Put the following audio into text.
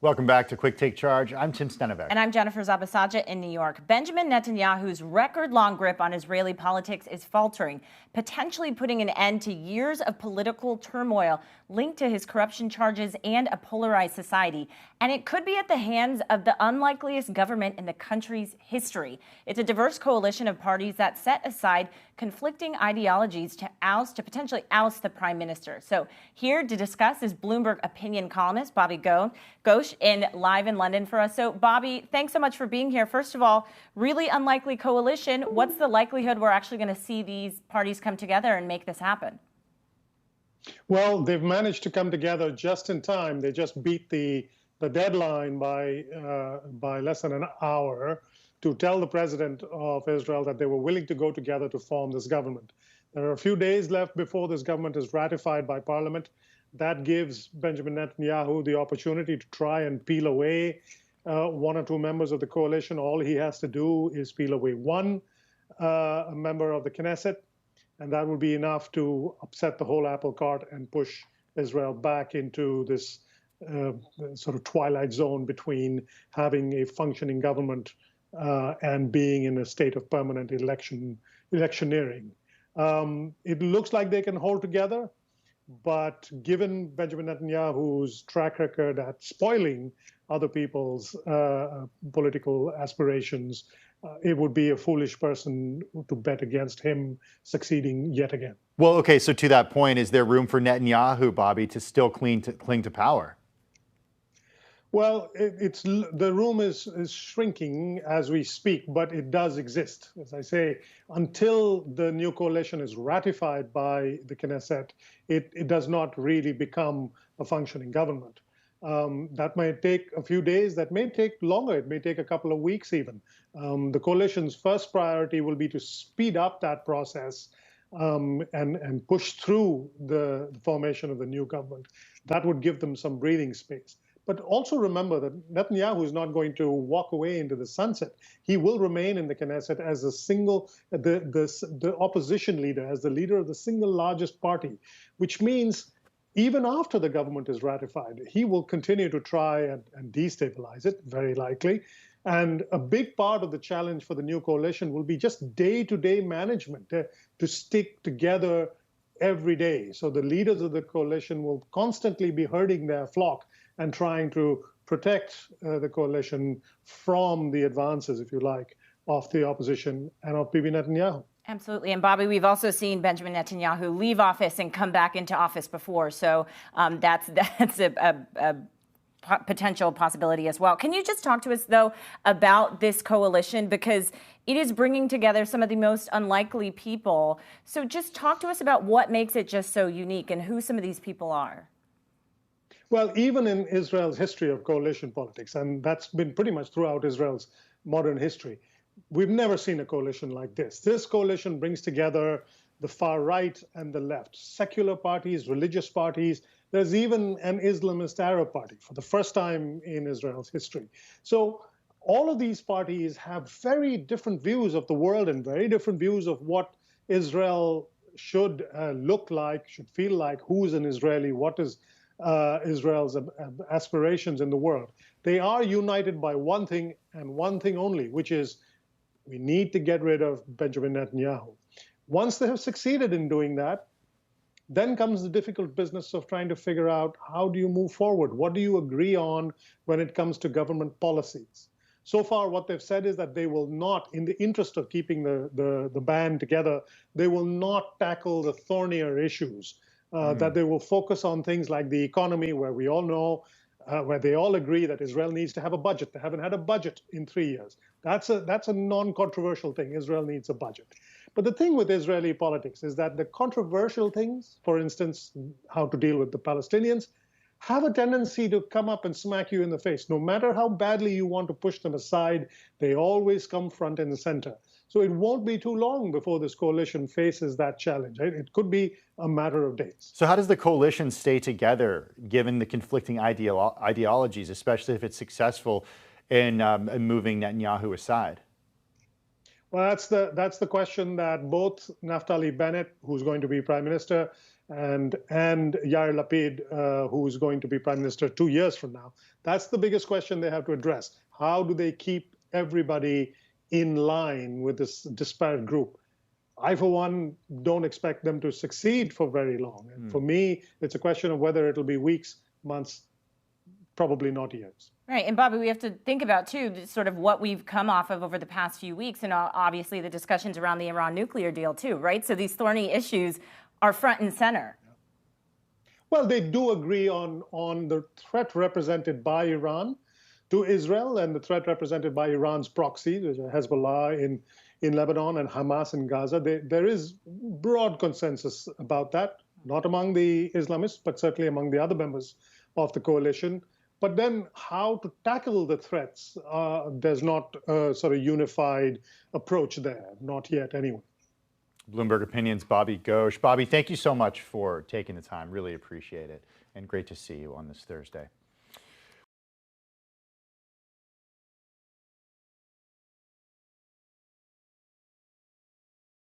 Welcome back to Quick Take Charge. I'm Tim Stenovec. And I'm Jennifer Zabasaja in New York. Benjamin Netanyahu's record-long grip on Israeli politics is faltering, potentially putting an end to years of political turmoil linked to his corruption charges and a polarized society. And it could be at the hands of the unlikeliest government in the country's history. It's a diverse coalition of parties that set aside conflicting ideologies to potentially oust the prime minister. So here to discuss is Bloomberg opinion columnist Bobby Ghosh live in London for us. So Bobby, thanks so much for being here. First of all, really unlikely coalition. What's the likelihood we're actually going to see these parties come together and make this happen? Well, they've managed to come together just in time. They just beat the deadline by less than an hour to tell the president of Israel that they were willing to go together to form this government. There are a few days left before this government is ratified by parliament. That gives Benjamin Netanyahu the opportunity to try and peel away one or two members of the coalition. All he has to do is peel away one member of the Knesset, and that would be enough to upset the whole apple cart and push Israel back into this sort of twilight zone between having a functioning government and being in a state of permanent electioneering. It looks like they can hold together, but given Benjamin Netanyahu's track record at spoiling other people's political aspirations, it would be a foolish person to bet against him succeeding yet again. Well, okay, so to that point, is there room for Netanyahu, Bobby, to still cling to power? Well, the room is shrinking as we speak, but it does exist. As I say, until the new coalition is ratified by the Knesset, it does not really become a functioning government. That might take a few days. That may take longer. It may take a couple of weeks even. The coalition's first priority will be to speed up that process and push through the formation of the new government. That would give them some breathing space. But also remember that Netanyahu is not going to walk away into the sunset. He will remain in the Knesset as the opposition leader, as the leader of the single largest party, which means even after the government is ratified, he will continue to try and destabilize it, very likely. And a big part of the challenge for the new coalition will be just day-to-day management to stick together every day. So the leaders of the coalition will constantly be herding their flock and trying to protect the coalition from the advances, if you like, of the opposition and of Bibi Netanyahu. Absolutely. And Bobby, we've also seen Benjamin Netanyahu leave office and come back into office before. So that's a potential possibility as well. Can you just talk to us, though, about this coalition? Because it is bringing together some of the most unlikely people. So just talk to us about what makes it just so unique and who some of these people are. Well, even in Israel's history of coalition politics, and that's been pretty much throughout Israel's modern history, we've never seen a coalition like this. This coalition brings together the far right and the left, secular parties, religious parties. There's even an Islamist Arab party for the first time in Israel's history. So all of these parties have very different views of the world and very different views of what Israel should look like, should feel like, who's an Israeli, what is Israel's aspirations in the world. They are united by one thing and one thing only, which is we need to get rid of Benjamin Netanyahu. Once they have succeeded in doing that, then comes the difficult business of trying to figure out how do you move forward? What do you agree on when it comes to government policies? So far, what they've said is that they will not, in the interest of keeping the band together, they will not tackle the thornier issues. That they will focus on things like the economy, where we all know, where they all agree that Israel needs to have a budget. They haven't had a budget in 3 years. That's a non-controversial thing. Israel needs a budget. But the thing with Israeli politics is that the controversial things, for instance, how to deal with the Palestinians, have a tendency to come up and smack you in the face. No matter how badly you want to push them aside, they always come front and center. So it won't be too long before this coalition faces that challenge. Right? It could be a matter of days. So how does the coalition stay together given the conflicting ideologies, especially if it's successful in moving Netanyahu aside? Well, that's the question that both Naftali Bennett, who's going to be prime minister, and Yair Lapid, who is going to be prime minister 2 years from now. That's the biggest question they have to address. How do they keep everybody in line with this disparate group? I, for one, don't expect them to succeed for very long. And for me, it's a question of whether it'll be weeks, months, probably not years. Right. And Bobby, we have to think about, too, sort of what we've come off of over the past few weeks, and obviously the discussions around the Iran nuclear deal, too, right? So these thorny issues are front and center. Well, they do agree on the threat represented by Iran to Israel and the threat represented by Iran's proxies, which are Hezbollah in Lebanon and Hamas in Gaza. There is broad consensus about that, not among the Islamists, but certainly among the other members of the coalition. But then how to tackle the threats, there's not a sort of unified approach there, not yet anyway. Bloomberg Opinion's Bobby Ghosh. Bobby, thank you so much for taking the time. Really appreciate it. And great to see you on this Thursday.